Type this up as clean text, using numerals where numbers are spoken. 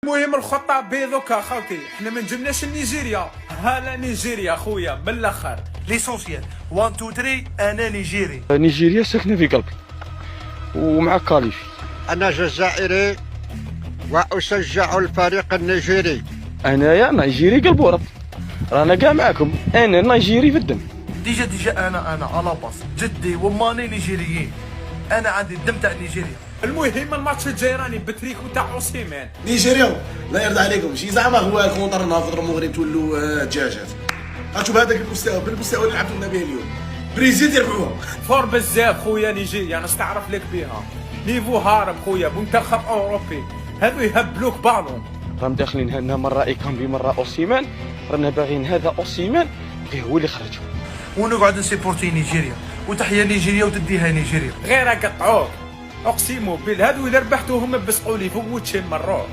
المهم الخطة بيضوكا خاوتي، حنا ما نجمناش نيجيريا، هلا نيجيريا خويا بالاخر. ليسونسيال 1 2 3 انا نيجيري. نيجيريا ساكنه في قلبي ومع كاليفي. أنا جزائري وأشجع الفريق النيجيري. انايا نيجيري قلب ورب، رانا كاع معاكم، انا نيجيري في الدم. ديجا انا على باص جدي وماني نيجيريين، انا عندي الدم تاع نيجيريا. المهم الماتش الجاي راني بتريكو تاع اوسيمان. نيجيريا لا يرضى عليكم شي زعما هو كونتر نافذ المغرب تولوا دجاجات. هاتوا بهذاك بالمستوى اللي لعبتوا لنا به اليوم بريزيد يربحوها. فور بزاف خويا نيجيريا، نستعرف لك بها، نيفو هارب خويا، منتخب اوروبي، هذو يهبلوك بالون. راهم داخلين هنا مره ايكامبي مره اوسيمان، رانا باغيين هذا اوسيمان غير هو اللي خرجوا. ونقعد نسيبورتي نيجيريا، وتحيا نيجيريا وتديها نيجيريا. غير قطعوك، اقسموا بالله هذو اذا ربحتوهم بسقوا لي فوق وتشين مروك.